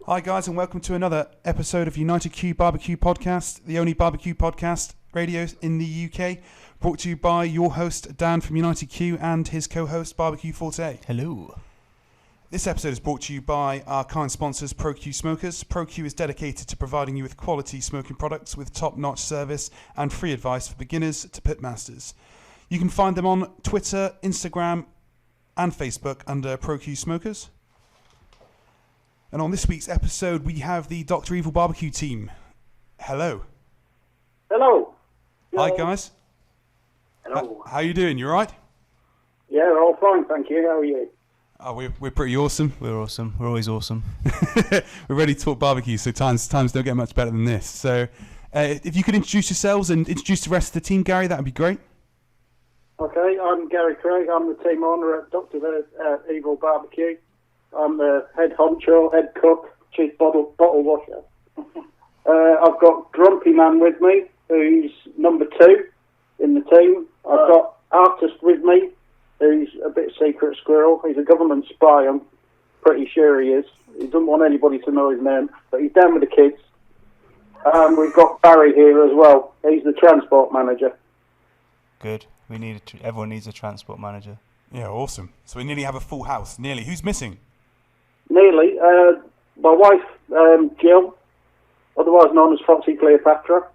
Hi guys, and welcome to another episode of UnitedQ BBQ Podcast, the only barbecue podcast radio in the UK, brought to you by your host Dan from UnitedQ and his co-host BBQForte. Hello. This episode is brought to you by our kind sponsors, ProQ Smokers. ProQ is dedicated to providing you with quality smoking products with top-notch service and free advice for beginners to pitmasters. You can find them on Twitter, Instagram and Facebook under ProQ Smokers. And on this week's episode, we have the Dr Evil BBQ Team. Hello. Hello. Hi, guys. Hello. How are you doing? You all right? Yeah, we're all fine, thank you. How are you? Oh, we're pretty awesome. We're awesome. We're always awesome. We're ready to talk barbecue, so times don't get much better than this. So if you could introduce yourselves and introduce the rest of the team, Gary, that would be great. Okay, I'm Gary Craig. I'm the team owner at Dr Evil BBQ. I'm the head honcho, head cook, chief bottle washer. I've got Grumpy Man with me, who's number 2 in the team. I've got Artist with me, who's a bit secret squirrel. He's a government spy, I'm pretty sure he is. He doesn't want anybody to know his name, but he's down with the kids. We've got Barry here as well. He's the transport manager. Good. We need everyone needs a transport manager. Yeah, awesome. So we nearly have a full house. Nearly. Who's missing? Nearly. My wife, Jill, otherwise known as Foxy Cleopatra.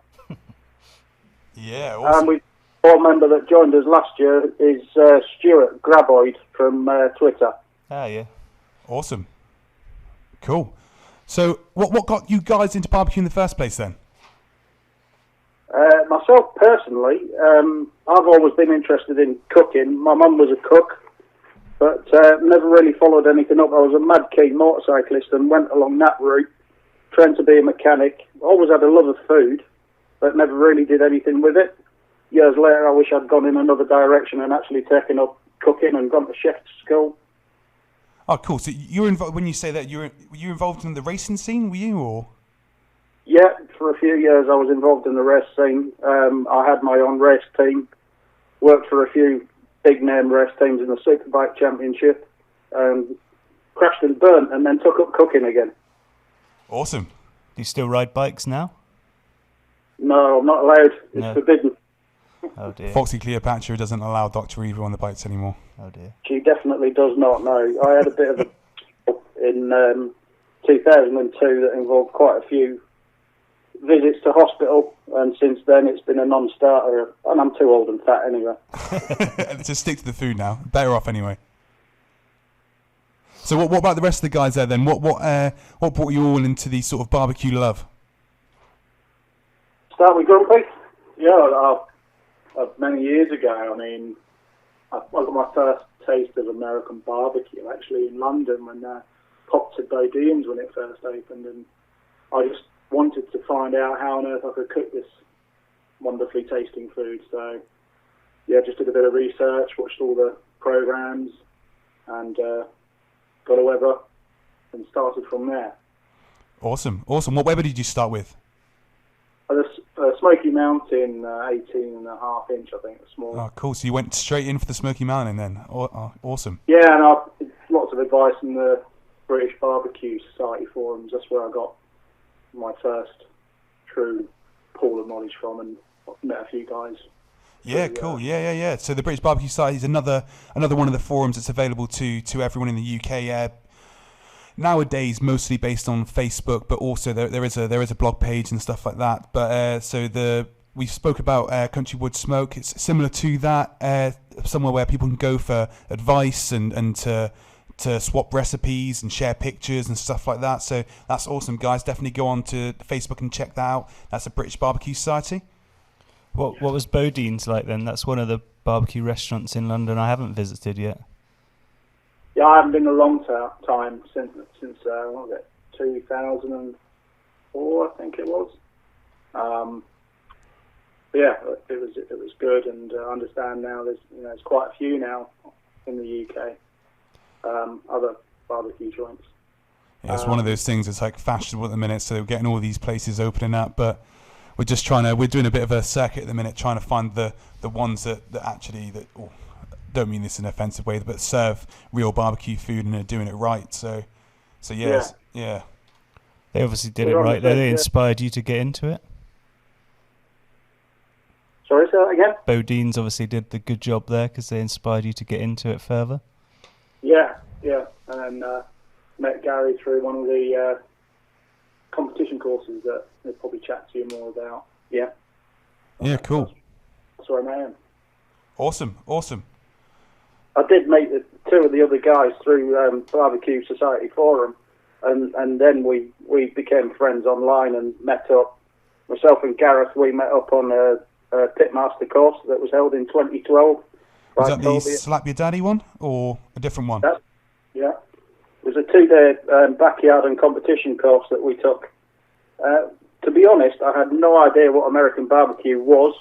Yeah, awesome. And we've got a member that joined us last year is Stuart Graboid from Twitter. Ah, yeah. Awesome. Cool. So what got you guys into barbecue in the first place then? Myself personally, I've always been interested in cooking. My mum was a cook, but never really followed anything up. I was a mad keen motorcyclist and went along that route, trained to be a mechanic. Always had a love of food, but never really did anything with it. Years later, I wish I'd gone in another direction and actually taken up cooking and gone to chef's school. Oh, cool. So you were involved, when you say that, were you involved in the racing scene, were you, or? Yeah, for a few years I was involved in the race scene. I had my own race team, worked for a few big name race teams in the Superbike Championship, crashed and burnt, and then took up cooking again. Awesome. Do you still ride bikes now? No, I'm not allowed. It's forbidden. Oh dear. Foxy Cleopatra doesn't allow Dr. Evil on the bikes anymore. Oh dear. She definitely does not know. I had a bit of a in 2002 that involved quite a few visits to hospital, and since then it's been a non-starter, and I'm too old and fat anyway. Just stick to the food now. Better off anyway. So what about the rest of the guys there then? What brought you all into the sort of barbecue love? Start with Grumpy? Yeah, many years ago, I mean, I got my first taste of American barbecue actually in London when popped to Bodine's when it first opened, and I just wanted to find out how on earth I could cook this wonderfully tasting food. So, yeah, just did a bit of research, watched all the programs, and got a Weber and started from there. Awesome. What Weber did you start with? The Smoky Mountain 18.5 inch, I think, small. Oh, cool. So you went straight in for the Smoky Mountain then. Awesome. Yeah, and lots of advice in the British Barbecue Society forums. That's where I got my first true pool of knowledge from, and met a few guys. Yeah, cool. Yeah. So the British Barbecue Society is another one of the forums that's available to everyone in the UK. Nowadays, mostly based on Facebook, but also there is a blog page and stuff like that. But we spoke about Country Wood Smoke. It's similar to that, somewhere where people can go for advice and to swap recipes and share pictures and stuff like that. So that's awesome, guys. Definitely go on to Facebook and check that out. That's the British Barbecue Society. What was Bodine's like then? That's one of the barbecue restaurants in London I haven't visited yet. Yeah, I haven't been a long time since what was it, 2004, I think it was. Yeah, it was good, and I understand now there's quite a few now in the UK. Other barbecue joints. Yeah, it's one of those things that's like fashionable at the minute, so we're getting all these places opening up, but we're doing a bit of a circuit at the minute, trying to find the ones that actually don't mean this in an offensive way, but serve real barbecue food and are doing it right. So yes, yeah. They obviously did it We're on right the there. They same- inspired you to get into it. Sorry, say that again? Bodine's obviously did the good job there because they inspired you to get into it further. Yeah. And then met Gary through one of the competition courses that they'll probably chat to you more about. Yeah. Yeah, cool. That's where I am. Awesome. I did meet two of the other guys through Barbecue Society Forum, and then we became friends online and met up. Myself and Gareth, we met up on a Pitmaster course that was held in 2012. Was that the Slap Your Daddy one or a different one? Yeah. It was a 2-day backyard and competition course that we took. To be honest, I had no idea what American barbecue was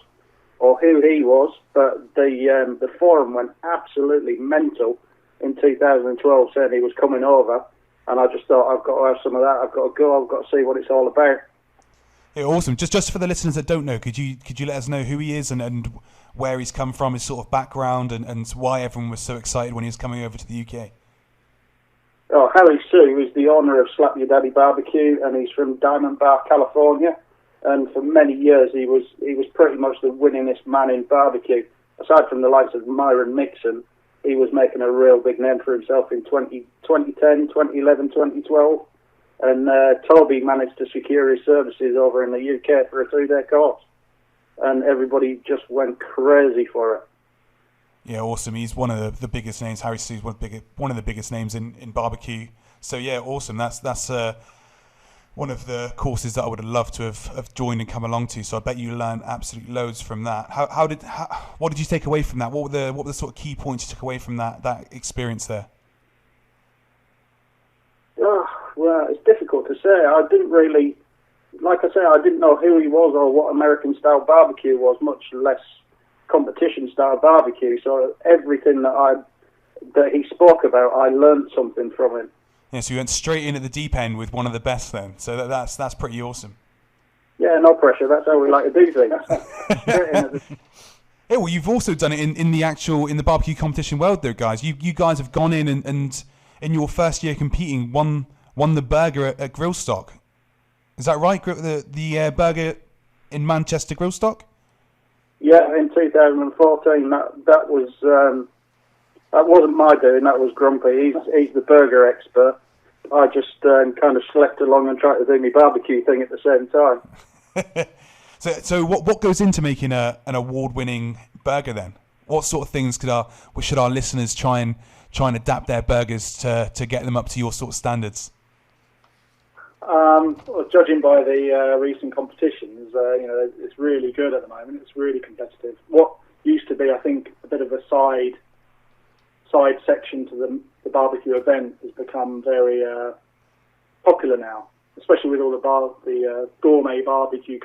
or who he was, but the forum went absolutely mental in 2012 saying he was coming over, and I just thought, I've got to have some of that, I've got to go, I've got to see what it's all about. Yeah, awesome. Just for the listeners that don't know, could you let us know who he is and where he's come from, his sort of background, and why everyone was so excited when he was coming over to the UK? Oh, Harry Sue is the owner of Slap Your Daddy Barbecue, and he's from Diamond Bar, California. And for many years, he was pretty much the winningest man in barbecue. Aside from the likes of Myron Mixon, he was making a real big name for himself in 2010, 2011, 2012. And Toby managed to secure his services over in the UK for a 3-day course. And everybody just went crazy for it. Yeah, awesome. He's one of the biggest names. Harry Sue's one of the biggest names in barbecue. So yeah, awesome. That's one of the courses that I would have loved to have joined and come along to. So I bet you learned absolutely loads from that. What did you take away from that? What were the sort of key points you took away from that experience there? Oh, well, it's difficult to say. I didn't really, like I say, I didn't know who he was or what American style barbecue was, much less competition style barbecue. So everything that he spoke about, I learned something from him. Yeah, so you went straight in at the deep end with one of the best then. So that's pretty awesome. Yeah, no pressure. That's how we like to do things. Straight in at the... Yeah, well, you've also done it in the barbecue competition world, though, guys. You guys have gone in and in your first year competing won the burger at Grillstock. Is that right? The burger in Manchester Grillstock? Yeah, in 2014. That wasn't my doing. That was Grumpy. He's the burger expert. I just kind of slept along and tried to do my barbecue thing at the same time. So what goes into making an award-winning burger then? What sort of things should our listeners try and adapt their burgers to get them up to your sort of standards? Well, judging by the recent competitions, it's really good at the moment. It's really competitive. What used to be, I think, a bit of a side section to the barbecue event has become very popular now, especially with all the gourmet barbecue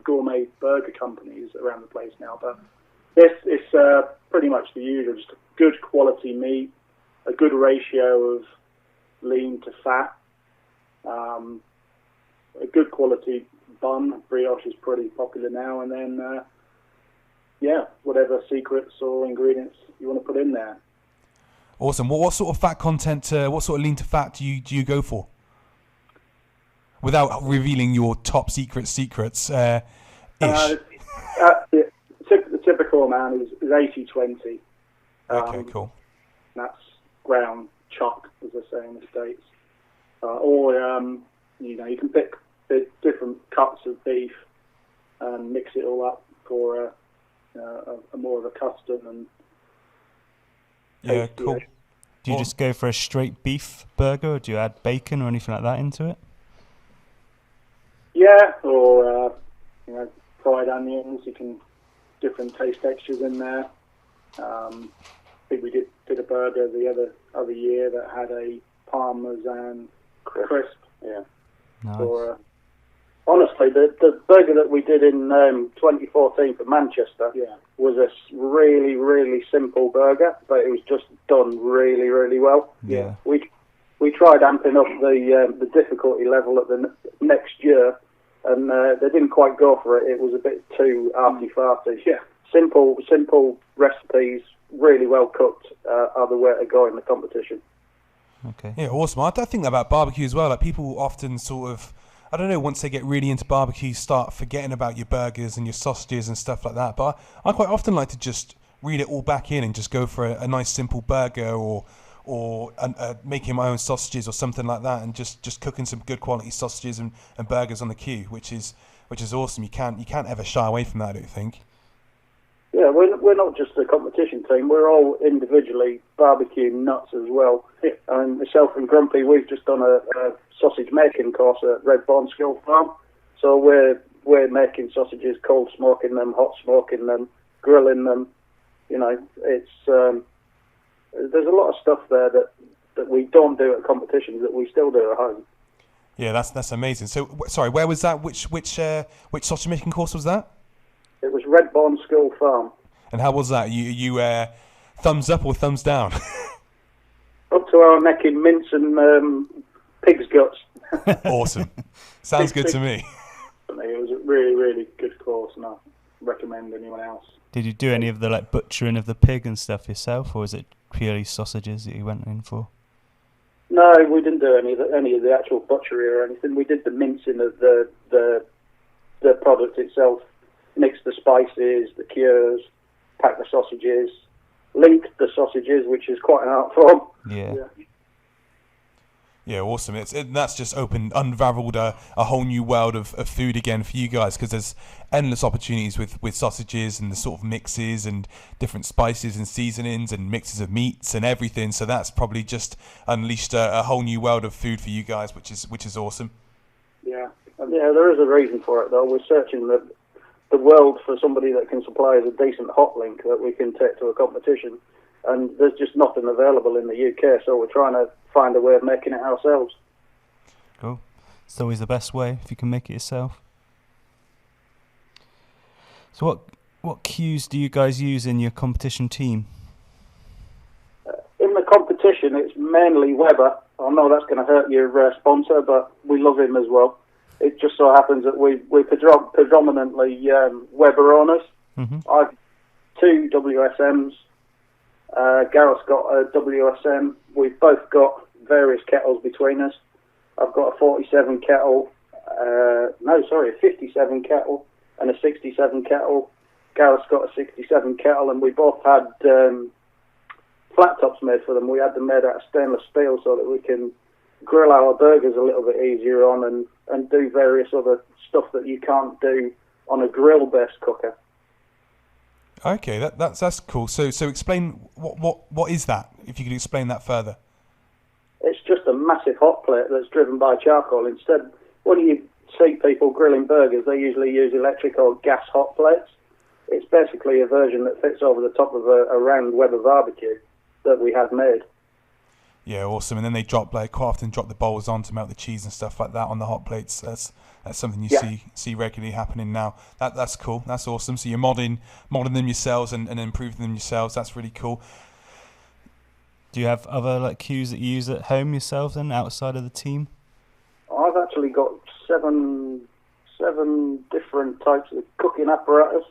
gourmet burger companies around the place now. But this is pretty much the usual, just good quality meat, a good ratio of lean to fat, a good quality bun. Brioche is pretty popular now, and then whatever secrets or ingredients you want to put in there. Awesome. What sort of fat content, what sort of lean to fat do you go for? Without revealing your top secrets. The typical amount is 80-20. Okay, cool. That's ground chuck, as they say in the States. Or you can pick different cuts of beef and mix it all up for a more of a custom and yeah, cool. Do you just go for a straight beef burger, or do you add bacon or anything like that into it? Yeah, or fried onions. You can different taste textures in there. I think we did a burger the other year that had a parmesan crisp. Yeah. Nice. Or honestly, the burger that we did in 2014 for Manchester was a really, really simple burger, but it was just done really, really well. Yeah. We tried amping up the difficulty level at the next year, and they didn't quite go for it. It was a bit too arty-farty. Yeah. Simple recipes, really well cooked, are the way to go in the competition. Okay. Yeah, awesome. I think about barbecue as well. Like people often sort of, I don't know, once they get really into barbecue, start forgetting about your burgers and your sausages and stuff like that. But I quite often like to just reel it all back in and just go for a nice simple burger or making my own sausages or something like that, and just cooking some good quality sausages and burgers on the queue, which is awesome. You can't ever shy away from that, I don't think. Yeah, we're not just a competition team. We're all individually barbecue nuts as well. And myself and Grumpy, we've just done a sausage making course at Red Barn School Farm. So we're making sausages, cold smoking them, hot smoking them, grilling them. You know, it's there's a lot of stuff there that we don't do at competitions that we still do at home. Yeah, that's amazing. So, sorry, where was that? Which sausage making course was that? It was Red Barn School Farm. And how was that? You thumbs up or thumbs down? Up to our neck in mince and pig's guts. Awesome. Sounds good to me. It was a really, really good course, and I recommend anyone else. Did you do any of the butchering of the pig and stuff yourself, or was it purely sausages that you went in for? No, we didn't do any of the actual butchery or anything. We did the mincing of the product itself. Mixed the spices, the cures, packed the sausages, linked the sausages, which is quite an art form. Yeah. Yeah, awesome. That's just unraveled a whole new world of food again for you guys, because there's endless opportunities with sausages and the sort of mixes and different spices and seasonings and mixes of meats and everything. So that's probably just unleashed a whole new world of food for you guys, which is awesome. Yeah, there is a reason for it though. We're searching the world for somebody that can supply us a decent hot link that we can take to a competition, and there's just nothing available in the UK, so we're trying to find a way of making it ourselves. Cool. It's always the best way if you can make it yourself. So what cues do you guys use in your competition team? In the competition, it's mainly Weber. I know that's going to hurt your sponsor, but we love him as well. It just so happens that we're predominantly Weber owners. Mm-hmm. I've 2 WSMs. Gareth's got a WSM. We've both got various kettles between us. I've got a 47 kettle. A 57 kettle and a 67 kettle. Gareth's got a 67 kettle, and we both had flat tops made for them. We had them made out of stainless steel so that we can grill our burgers a little bit easier on and do various other stuff that you can't do on a grill-based cooker. Okay, that's cool. So explain what is that? If you could explain that further. It's just a massive hot plate that's driven by charcoal. Instead, when you see people grilling burgers, they usually use electric or gas hot plates. It's basically a version that fits over the top of a round Weber barbecue that we had made. Yeah, awesome. And then they quite often drop the bowls on to melt the cheese and stuff like that on the hot plates. That's something you see regularly happening now. That's cool. That's awesome. So you're modding them yourselves and improving them yourselves. That's really cool. Do you have other cues that you use at home yourself then, outside of the team? I've actually got seven different types of cooking apparatus.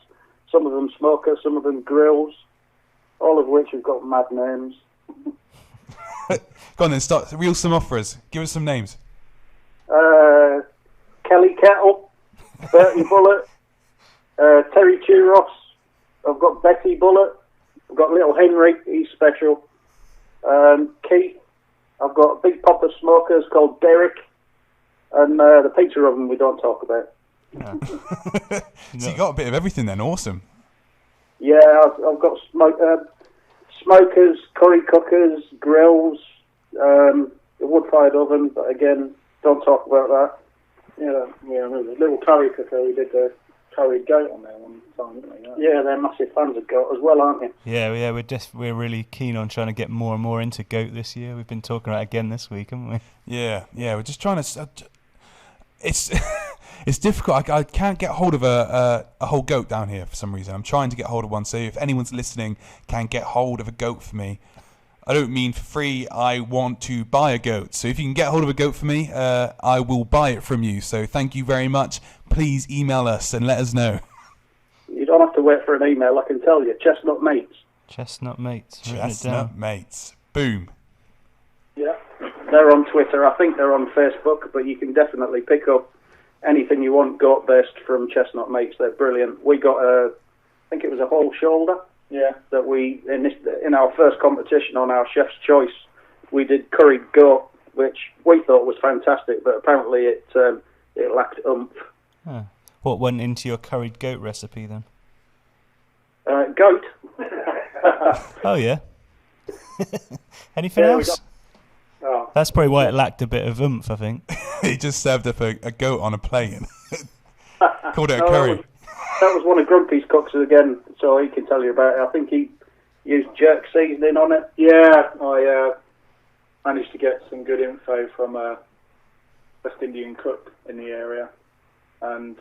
Some of them smokers, some of them grills, all of which have got mad names. Go on then, reel some off for us. Give us some names. Kelly Kettle, Bertie Bullet, Terry Churros. I've got Betty Bullet. I've got Little Henry, he's special. Keith. I've got a big pop of smokers called Derek. And the pizza oven we don't talk about. Yeah. So you got a bit of everything then, awesome. Yeah, I've got smokers, curry cookers, grills, a wood-fired oven, but again, don't talk about that. Yeah, there's a little curry cooker. We did the curried goat on there one time, didn't we? Yeah, they're massive fans of goat as well, aren't they? Yeah, we're really keen on trying to get more and more into goat this year. We've been talking about it again this week, haven't we? Yeah, we're just trying to... It's difficult. I can't get hold of a whole goat down here for some reason. I'm trying to get hold of one. So if anyone's listening can get hold of a goat for me, I don't mean for free. I want to buy a goat. So if you can get hold of a goat for me, I will buy it from you. So thank you very much. Please email us and let us know. You don't have to wait for an email. I can tell you. Chestnut Mates. Chestnut Mates. Chestnut Mates. Boom. Yeah. They're on Twitter. I think they're on Facebook, but you can definitely pick up anything you want goat based from Chestnut Mates. They're brilliant. We got I think it was a whole shoulder. Yeah. That we in our first competition on our Chef's Choice, we did curried goat, which we thought was fantastic, but apparently it lacked oomph. Huh. What went into your curried goat recipe then? Goat. Oh yeah. Anything else? Oh. That's probably why it lacked a bit of oomph, I think. He just served up a goat on a plate and called it a curry. That was one of Grumpy's cooks again, so he can tell you about it. I think he used jerk seasoning on it. Yeah, I managed to get some good info from a West Indian cook in the area, and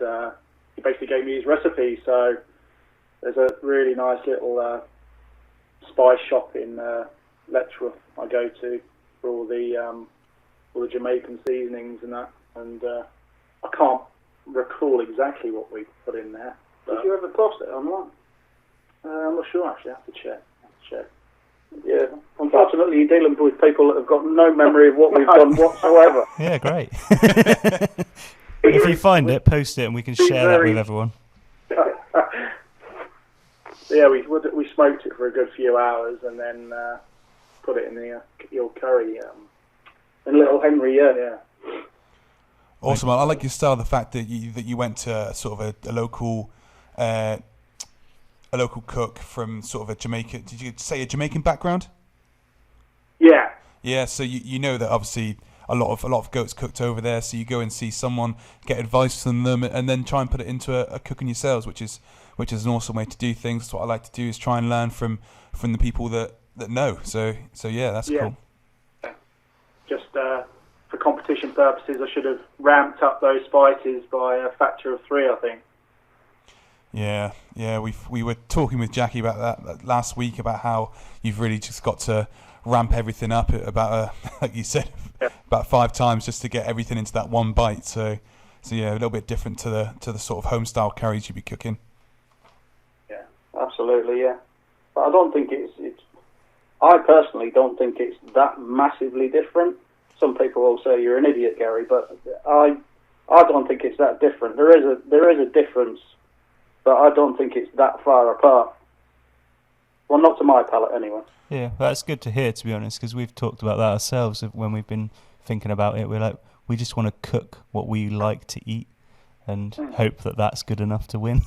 he basically gave me his recipe. So there's a really nice little spice shop in Letchworth I go to for all the Jamaican seasonings and that, and I can't recall exactly what we put in there. Did you ever post it online? I'm not sure actually. I have to check. Yeah, unfortunately you're dealing with people that have got no memory of what we've done whatsoever. Yeah, great. If you find it, post it and we can share that with everyone. Yeah, we smoked it for a good few hours and then put it in your curry. And little Henry, yeah. Awesome. I like your style. The fact that you went to sort of a local cook from sort of a Jamaican. Did you say a Jamaican background? Yeah. Yeah. So you know that obviously a lot of goats cooked over there. So you go and see someone, get advice from them, and then try and put it into a cooking yourselves, which is an awesome way to do things. That's what I like to do, is try and learn from the people that know. So yeah, that's cool. Just for competition purposes, I should have ramped up those spices by a factor of 3, I think. Yeah. We were talking with Jackie about that last week, about how you've really just got to ramp everything up about like you said, about 5 times just to get everything into that one bite. So yeah, a little bit different to the sort of home style curries you'd be cooking. Yeah, absolutely, yeah. But I don't think I personally don't think it's that massively different. Some people will say you're an idiot, Gary, but I don't think it's that different. There is a difference, but I don't think it's that far apart. Well, not to my palate, anyway. Yeah, that's good to hear, to be honest, because we've talked about that ourselves when we've been thinking about it. We're like, we just want to cook what we like to eat and hope that that's good enough to win.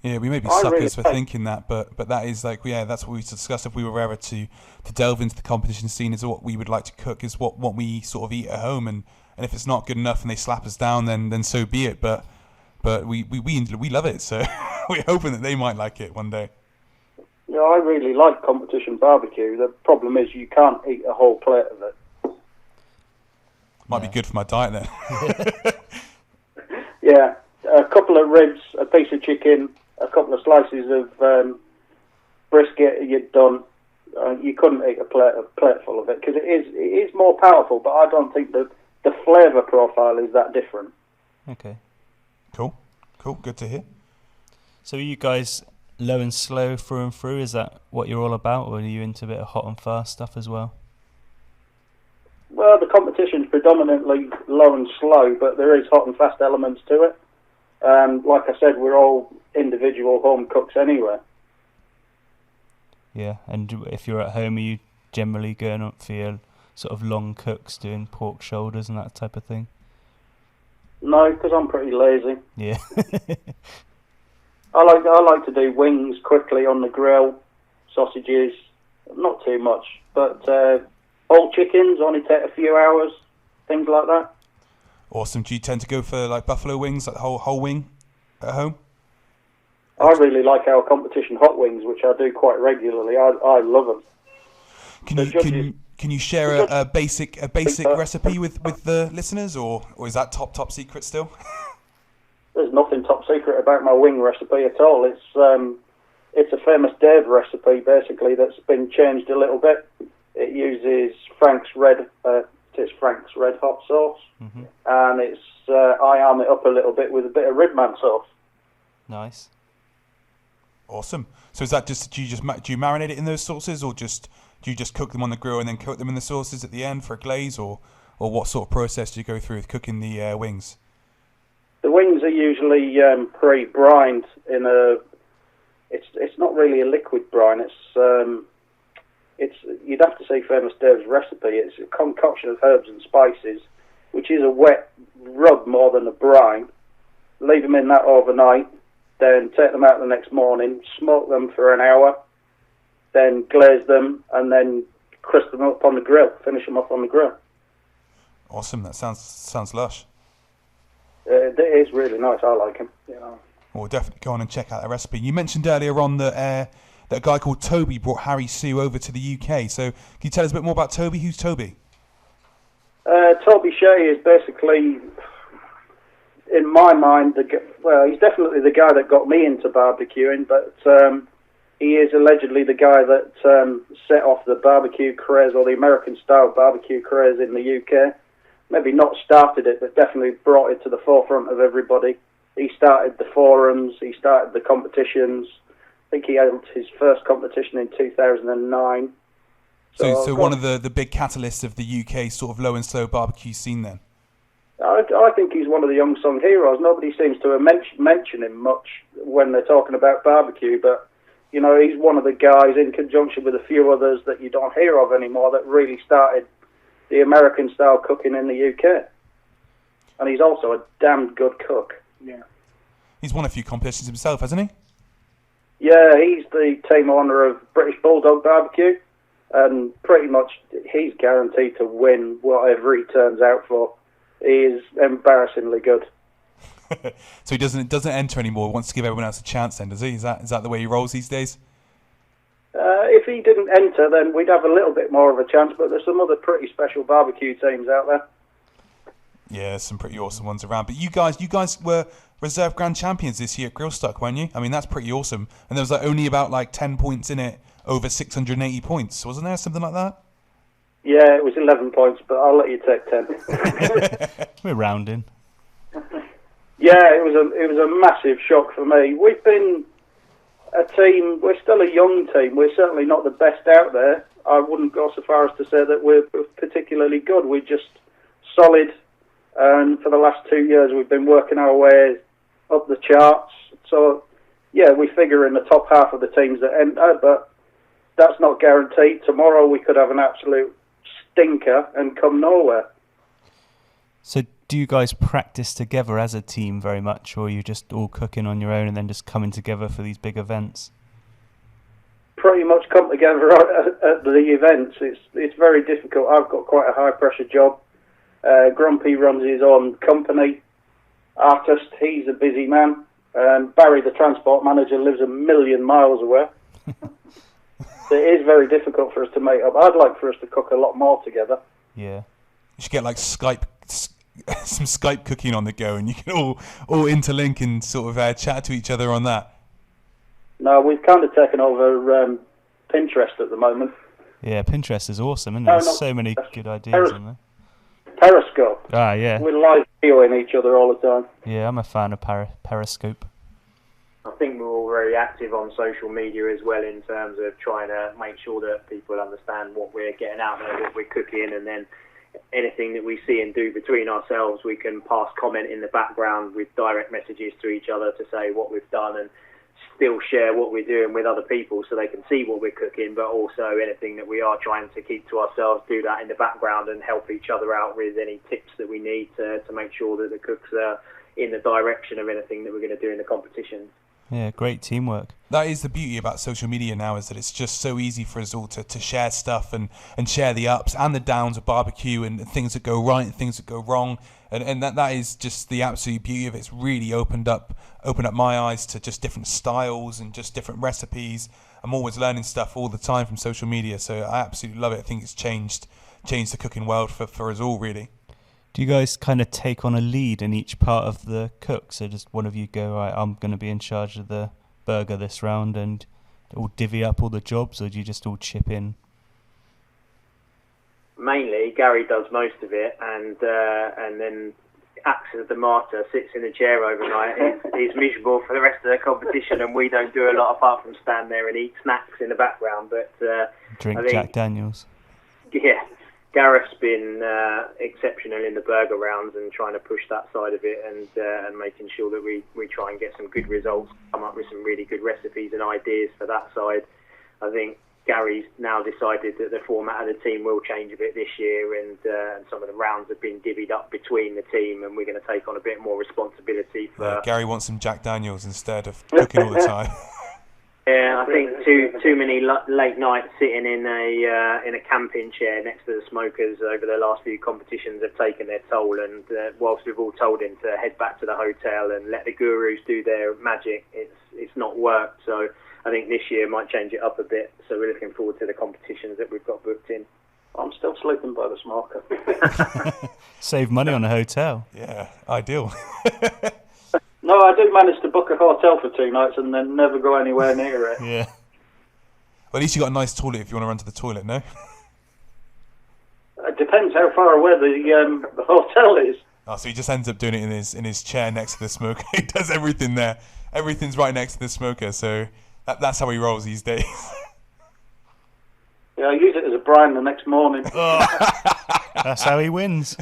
Yeah, we may be suckers for thinking that, but that is like, yeah, that's what we discussed if we were ever to delve into the competition scene, is what we would like to cook, is what we sort of eat at home, and if it's not good enough and they slap us down, then so be it. But we love it, so we're hoping that they might like it one day. Yeah, I really like competition barbecue. The problem is you can't eat a whole plate of it. Might be good for my diet then. Yeah, a couple of ribs, a piece of chicken, a couple of slices of brisket, you're done. You couldn't eat a plateful of it, because it is more powerful, but I don't think the flavour profile is that different. Okay. Cool. Good to hear. So are you guys low and slow through and through? Is that what you're all about, or are you into a bit of hot and fast stuff as well? Well, the competition's predominantly low and slow, but there is hot and fast elements to it. Like I said, we're all individual home cooks anyway. Yeah, and if you're at home, are you generally going up for your sort of long cooks, doing pork shoulders and that type of thing? No, because I'm pretty lazy. Yeah. I like to do wings quickly on the grill, sausages, not too much, but whole chickens only take a few hours, things like that. Awesome. Do you tend to go for like buffalo wings, like whole wing at home? I really like our competition hot wings, which I do quite regularly. I love them. Can you share a basic recipe with the listeners, or is that top secret still? There's nothing top secret about my wing recipe at all. It's a famous Dave recipe, basically, that's been changed a little bit. It uses Frank's red hot sauce, and I arm it up a little bit with a bit of Ridman sauce. Nice. Awesome. So is that just do you marinate it in those sauces, or just Do you just cook them on the grill and then coat them in the sauces at the end for a glaze, or what sort of process do you go through with cooking the wings? The wings are usually pre-brined in a. It's not really a liquid brine. It's you'd have to say Famous Dave's recipe. It's a concoction of herbs and spices, which is a wet rub more than a brine. Leave them in that overnight, then take them out the next morning, smoke them for an hour, then glaze them, and then crisp them up on the grill. Finish them off on the grill. Awesome. That sounds lush. It is really nice. I like them. We'll definitely go on and check out the recipe. You mentioned earlier on that that a guy called Toby brought Harry Sue over to the UK. So can you tell us a bit more about Toby? Who's Toby? Toby Shea is basically, in my mind, he's definitely the guy that got me into barbecuing, but he is allegedly the guy that set off the barbecue craze, or the American-style barbecue craze in the UK. Maybe not started it, but definitely brought it to the forefront of everybody. He started the forums, he started the competitions. I think he held his first competition in 2009. So one of the big catalysts of the UK sort of low and slow barbecue scene then? I think he's one of the unsung heroes. Nobody seems to have mention him much when they're talking about barbecue, but he's one of the guys, in conjunction with a few others that you don't hear of anymore, that really started the American-style cooking in the UK. And he's also a damn good cook. Yeah. He's won a few competitions himself, hasn't he? Yeah, he's the team owner of British Bulldog Barbecue, and pretty much he's guaranteed to win whatever he turns out for. He is embarrassingly good. So he doesn't enter anymore. He wants to give everyone else a chance then, does he? Is that the way he rolls these days? If he didn't enter, then we'd have a little bit more of a chance, but there's some other pretty special barbecue teams out there. Yeah, there's some pretty awesome ones around. But you guys were reserve grand champions this year at Grillstuck, weren't you? I mean, that's pretty awesome. And there was only about 10 points in it over 680 points, wasn't there? Something like that? Yeah, it was 11 points, but I'll let you take 10. We're rounding. Yeah, it was a massive shock for me. We've been a team, we're still a young team. We're certainly not the best out there. I wouldn't go so far as to say that we're particularly good. We're just solid. And for the last 2 years, we've been working our way up the charts. So, yeah, we figure in the top half of the teams that enter, but that's not guaranteed. Tomorrow we could have an absolute stinker and come nowhere. So do you guys practice together as a team very much, or are you just all cooking on your own and then just coming together for these big events? Pretty much come together at the events. It's very difficult. I've got quite a high-pressure job. Grumpy runs his own company. Artist, he's a busy man. Barry, the transport manager, lives a million miles away. It is very difficult for us to make up. I'd like for us to cook a lot more together. Yeah. You should get some Skype cooking on the go, and you can all interlink and sort of chat to each other on that. No, we've kind of taken over Pinterest at the moment. Yeah, Pinterest is awesome, isn't it? There's so many good ideas on there. Periscope. Ah, yeah. We're live videoing each other all the time. Yeah, I'm a fan of Periscope. I think we're all very active on social media as well, in terms of trying to make sure that people understand what we're getting out there, what we're cooking, and then anything that we see and do between ourselves, we can pass comment in the background with direct messages to each other to say what we've done, and still share what we're doing with other people so they can see what we're cooking, but also anything that we are trying to keep to ourselves, do that in the background and help each other out with any tips that we need to make sure that the cooks are in the direction of anything that we're going to do in the competition. Yeah, great teamwork. That is the beauty about social media now, is that it's just so easy for us all to share stuff and share the ups and the downs of barbecue, and things that go right and things that go wrong. And that is just the absolute beauty of it. It's really opened up my eyes to just different styles and just different recipes. I'm always learning stuff all the time from social media, so I absolutely love it. I think it's changed the cooking world for us all, really. Do you guys kind of take on a lead in each part of the cook? So just one of you go, right, I'm going to be in charge of the burger this round, and all divvy up all the jobs, or do you just all chip in? Mainly, Gary does most of it, and then acts as the martyr, sits in a chair overnight, is miserable for the rest of the competition, and we don't do a lot apart from stand there and eat snacks in the background. But drink I think, Jack Daniels. Yeah, Gareth's been exceptional in the burger rounds and trying to push that side of it, and making sure that we try and get some good results, come up with some really good recipes and ideas for that side. I think Gary's now decided that the format of the team will change a bit this year, and some of the rounds have been divvied up between the team, and we're going to take on a bit more responsibility for... Gary wants some Jack Daniels instead of cooking all the time. Yeah, I think too many late nights sitting in a camping chair next to the smokers over the last few competitions have taken their toll, and whilst we've all told him to head back to the hotel and let the gurus do their magic, it's not worked. So I think this year might change it up a bit, so we're looking forward to the competitions that we've got booked in. I'm still sleeping by the smoker. Save money on a hotel. Yeah, ideal. No, I do manage to book a hotel for 2 nights and then never go anywhere near it. Yeah. Well, at least you got a nice toilet if you want to run to the toilet, no? It depends how far away the hotel is. Oh, so he just ends up doing it in his chair next to the smoker. He does everything there. Everything's right next to the smoker, so that's how he rolls these days. Yeah, I use it as a brine the next morning. That's how he wins.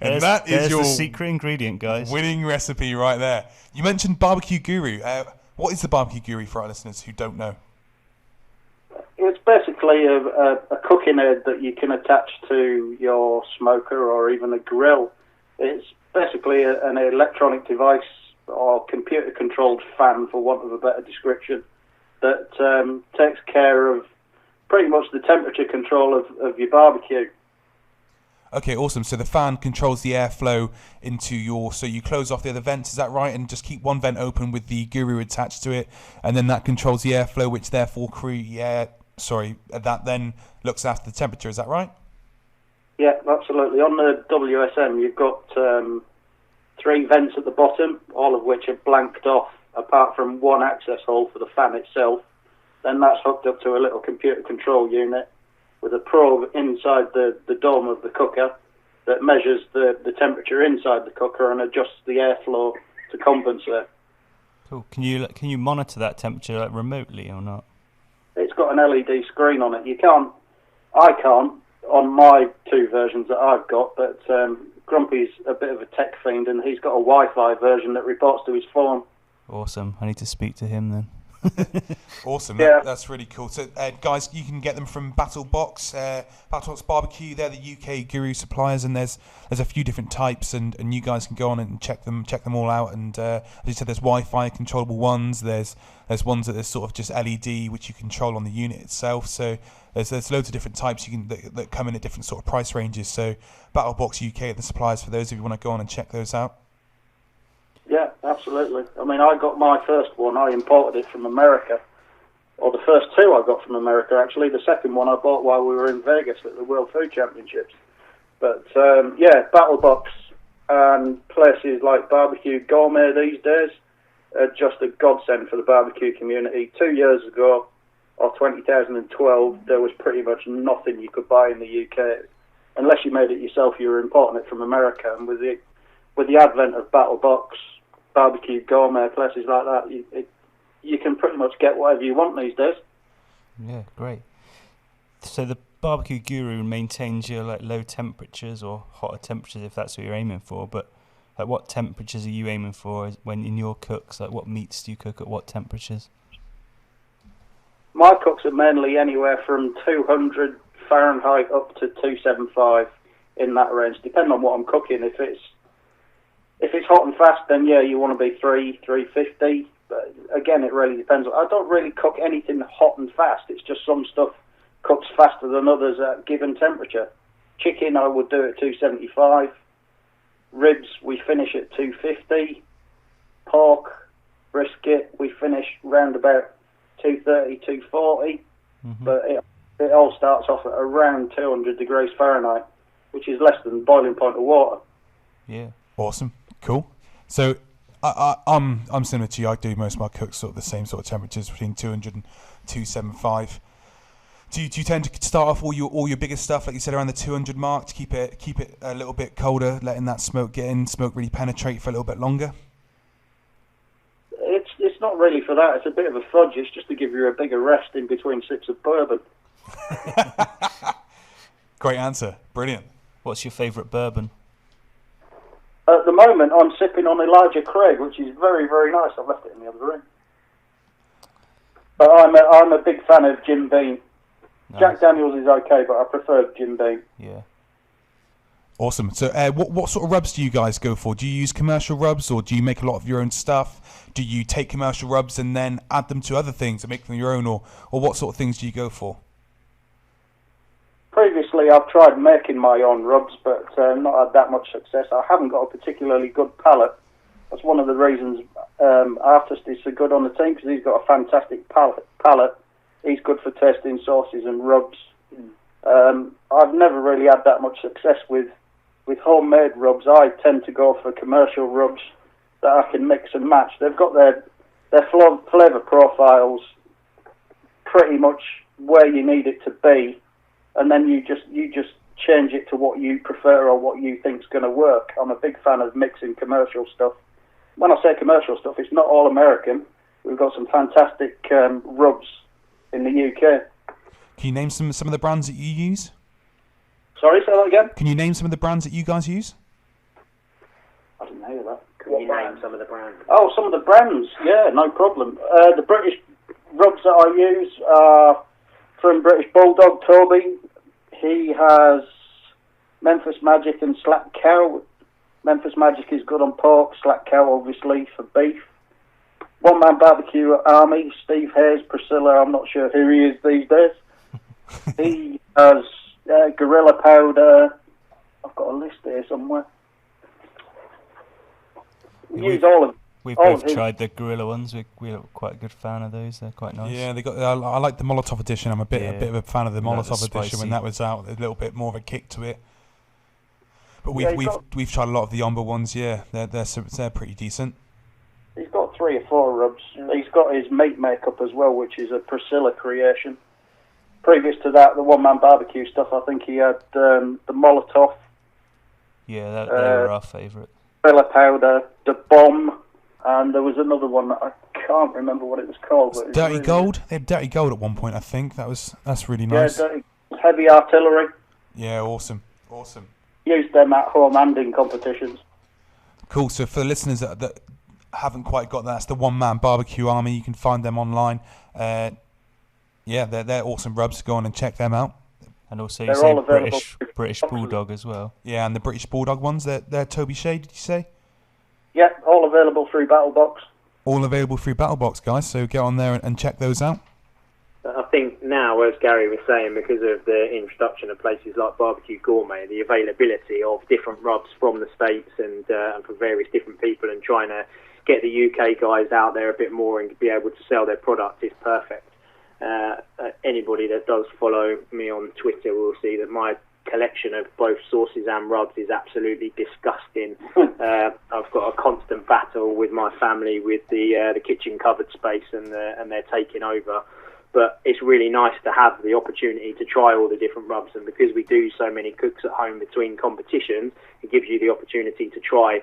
And that is your the secret ingredient, guys. Winning recipe right there. You mentioned Barbecue Guru. What is the Barbecue Guru for our listeners who don't know? It's basically a cooking aid that you can attach to your smoker or even a grill. It's basically an electronic device or computer-controlled fan, for want of a better description, that takes care of pretty much the temperature control of your barbecue. Okay, awesome. So the fan controls the airflow into so you close off the other vents, is that right? And just keep one vent open with the Guru attached to it, and then that controls the airflow, which therefore that then looks after the temperature, is that right? Yeah, absolutely. On the WSM, you've got 3 vents at the bottom, all of which are blanked off, apart from one access hole for the fan itself. Then that's hooked up to a little computer control unit with a probe inside the dome of the cooker that measures the temperature inside the cooker and adjusts the airflow to compensate. Cool. Can you monitor that temperature remotely or not? It's got an LED screen on it. I can't on my 2 versions that I've got, but Grumpy's a bit of a tech fiend and he's got a Wi-Fi version that reports to his phone. Awesome. I need to speak to him then. Awesome. Yeah. That's really cool. So, guys, you can get them from BattleBox BBQ. They're the UK Guru suppliers, and there's a few different types, and you guys can go on and check them all out. And as you said, there's Wi-Fi controllable ones. There's ones that are sort of just LED, which you control on the unit itself. So there's loads of different types that come in at different sort of price ranges. So BattleBox UK are the suppliers for those if you want to go on and check those out. Yeah, absolutely. I mean, I got my first one, I imported it from America. Or the first 2 I got from America, actually. The second one I bought while we were in Vegas at the World Food Championships. But, BattleBox and places like Barbecue Gourmet these days are just a godsend for the barbecue community. 2 years ago, or 2012, there was pretty much nothing you could buy in the UK. Unless you made it yourself, you were importing it from America. And with the advent of BattleBox, Barbecue Gourmet, places like that, you can pretty much get whatever you want these days. Yeah, great. So the Barbecue Guru maintains your low temperatures or hotter temperatures if that's what you're aiming for. But what temperatures are you aiming for when in your cooks? What meats do you cook at what temperatures? My cooks are mainly anywhere from 200 Fahrenheit up to 275 in that range, depending on what I'm cooking. If it's hot and fast, then yeah, you want to be 350. But again, it really depends. I don't really cook anything hot and fast. It's just some stuff cooks faster than others at a given temperature. Chicken, I would do at 275. Ribs, we finish at 250. Pork, brisket, we finish round about 230, 240. Mm-hmm. But it all starts off at around 200 degrees Fahrenheit, which is less than boiling point of water. Yeah. Awesome. Cool. So I'm similar to you. I do most of my cooks sort of the same sort of temperatures between 200 and 275. Do you tend to start off all your biggest stuff, like you said, around the 200 mark to keep it a little bit colder, letting that smoke get in, smoke really penetrate for a little bit longer? It's not really for that. It's a bit of a fudge. It's just to give you a bigger rest in between sips of bourbon. Great answer. Brilliant. What's your favourite bourbon? At the moment, I'm sipping on Elijah Craig, which is very, very nice. I've left it in the other room. But I'm a big fan of Jim Beam. Nice. Jack Daniels is okay, but I prefer Jim Beam. Yeah. Awesome. So what sort of rubs do you guys go for? Do you use commercial rubs, or do you make a lot of your own stuff? Do you take commercial rubs and then add them to other things and make them your own, or what sort of things do you go for? Previously, I've tried making my own rubs, but not had that much success. I haven't got a particularly good palate. That's one of the reasons Artist is so good on the team, because he's got a fantastic palate. He's good for tasting sauces and rubs. I've never really had that much success with homemade rubs. I tend to go for commercial rubs that I can mix and match. They've got their flavour profiles pretty much where you need it to be, and then you just change it to what you prefer or what you think's going to work. I'm a big fan of mixing commercial stuff. When I say commercial stuff, it's not all American. We've got some fantastic rubs in the UK. Can you name some of the brands that you use? Sorry, say that again? Can you name some of the brands that you guys use? I didn't hear that. Can you name some of the brands? Oh, some of the brands. Yeah, no problem. The British rubs that I use are from British Bulldog, Toby. He has Memphis Magic and Slack Cow. Memphis Magic is good on pork, Slack Cow obviously for beef. One Man Barbecue Army, Steve Hayes, Priscilla, I'm not sure who he is these days. He has Gorilla Powder. I've got a list here somewhere. Use all of. We've both tried the Gorilla ones. We're quite a good fan of those. They're quite nice. Yeah, they got. I like the Molotov edition. I'm a bit of a fan of the Molotov edition when that was out. A little bit more of a kick to it. But we've tried a lot of the Omba ones. Yeah, they're pretty decent. He's got 3 or 4 rubs. He's got his meat makeup as well, which is a Priscilla creation. Previous to that, the One Man Barbecue stuff, I think he had the Molotov. Yeah, they were our favourite. Gorilla Powder, the Bomb, and there was another one that I can't remember what it was called. But Dirty Gold? They had Dirty Gold at one point, I think. That's really nice. Yeah, Heavy Artillery. Yeah, awesome. Used them at home and in competitions. Cool. So for the listeners that haven't quite got that, it's the One Man Barbecue Army. You can find them online. Yeah, they're awesome rubs. Go on and check them out. And also you say British Bulldog as well. Yeah, and the British Bulldog ones, they're Toby Shea, did you say? Yeah, all available through BattleBox. All available through BattleBox, guys. So get on there and check those out. I think now, as Gary was saying, because of the introduction of places like Barbecue Gourmet, the availability of different rubs from the States and from various different people, and trying to get the UK guys out there a bit more and be able to sell their product is perfect. Anybody that does follow me on Twitter will see that my collection of both sauces and rubs is absolutely disgusting. I've got a constant battle with my family with the kitchen cupboard space, and they're taking over. But it's really nice to have the opportunity to try all the different rubs, and because we do so many cooks at home between competitions, it gives you the opportunity to try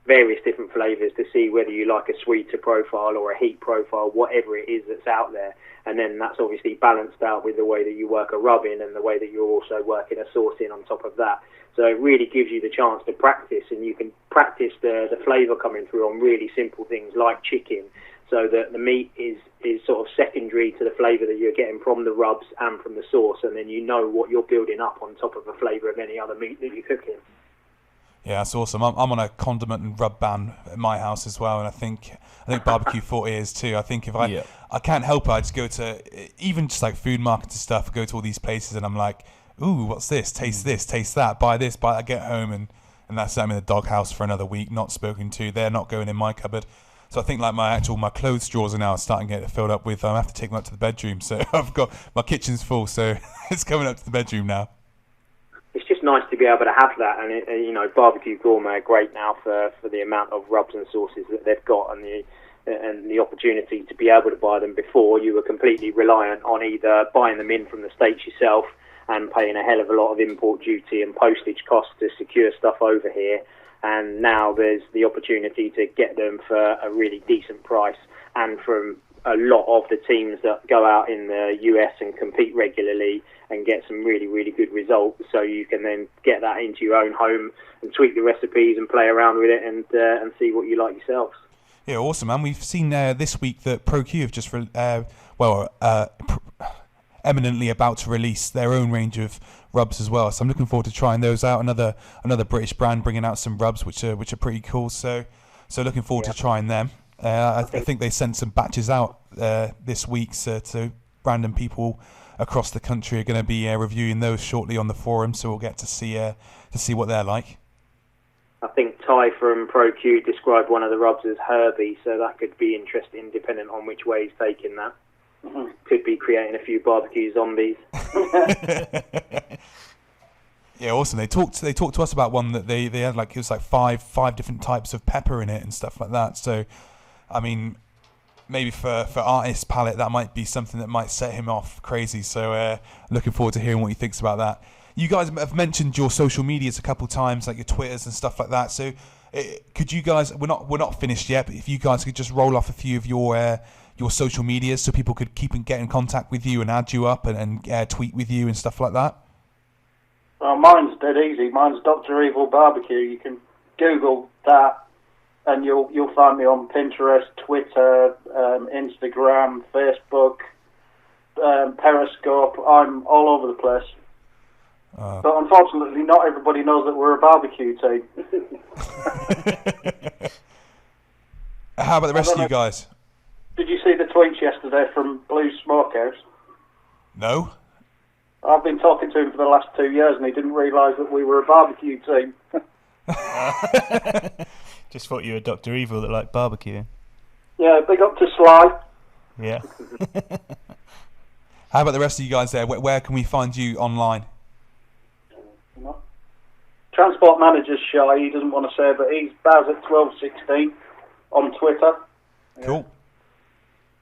various different flavours to see whether you like a sweeter profile or a heat profile, whatever it is that's out there. And then that's obviously balanced out with the way that you work a rub in and the way that you're also working a sauce in on top of that. So it really gives you the chance to practice, and you can practice the flavour coming through on really simple things like chicken, so that the meat is sort of secondary to the flavour that you're getting from the rubs and from the sauce, and then you know what you're building up on top of the flavour of any other meat that you're cooking. Yeah, that's awesome. I'm on a condiment and rub ban at my house as well, and I think BBQForte is too. I think if I can't help it, I just go to even just like food markets and stuff. I go to all these places and I'm like, ooh, what's this? Taste this, taste that. Buy this, buy that. I get home and that's I'm in the doghouse for another week, not spoken to. They're not going in my cupboard. So I think like my clothes drawers are now starting to get filled up with. I have to take them up to the bedroom. So I've got my kitchen's full, so it's coming up to the bedroom now. It's just nice to be able to have that, and Barbecue Gourmet are great now for the amount of rubs and sauces that they've got, and and the opportunity to be able to buy them before, you were completely reliant on either buying them in from the States yourself and paying a hell of a lot of import duty and postage costs to secure stuff over here. And now there's the opportunity to get them for a really decent price, and from a lot of the teams that go out in the US and compete regularly and get some really, really good results. So you can then get that into your own home and tweak the recipes and play around with it and see what you like yourselves. Yeah, awesome, man. We've seen this week that ProQ have just eminently about to release their own range of rubs as well. So I'm looking forward to trying those out. Another British brand bringing out some rubs which are pretty cool. So looking forward to trying them. I think they sent some batches out this week, so random people across the country are going to be reviewing those shortly on the forum. So we'll get to see what they're like. I think Ty from ProQ described one of the rubs as herby, so that could be interesting depending on which way he's taking that. Mm-hmm. Could be creating a few barbecue zombies. Yeah, awesome. They talked to us about one that they had, like, it was like five different types of pepper in it and stuff like that. So, I mean, maybe for artist palate, that might be something that might set him off crazy. So looking forward to hearing what he thinks about that. You guys have mentioned your social medias a couple times, like your Twitters and stuff like that. So could you guys, we're not finished yet, but if you guys could just roll off a few of your social medias so people could get in contact with you and add you up and tweet with you and stuff like that. Well, mine's dead easy. Mine's Dr Evil BBQ. You can Google that and you'll find me on Pinterest, Twitter, Instagram, Facebook, Periscope. I'm all over the place. But unfortunately, not everybody knows that we're a barbecue team. How about the rest of you guys? Did you see the tweets yesterday from Blue Smokehouse? No. I've been talking to him for the last 2 years and he didn't realise that we were a barbecue team. Just thought you were Dr. Evil that liked barbecue. Yeah, big up to Sly. Yeah. How about the rest of you guys there? Where can we find you online? Transport Manager's shy, he doesn't want to say, but he's Baz at 1216 on Twitter. Cool.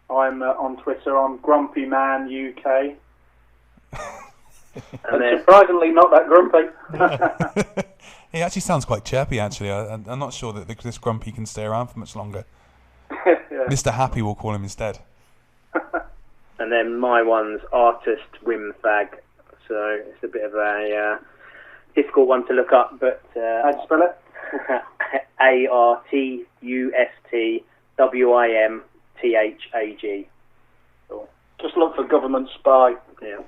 I'm on Twitter on Grumpy Man UK. And surprisingly not that grumpy. He actually sounds quite chirpy, actually. I'm not sure that this grumpy can stay around for much longer. Yeah. Mr. Happy, we'll call him instead. And then my one's Artist Wimfag, so it's a bit of a difficult one to look up, but how'd you spell it? ARTUSTWIMTHAG. Cool. Just look for government spy. Yeah.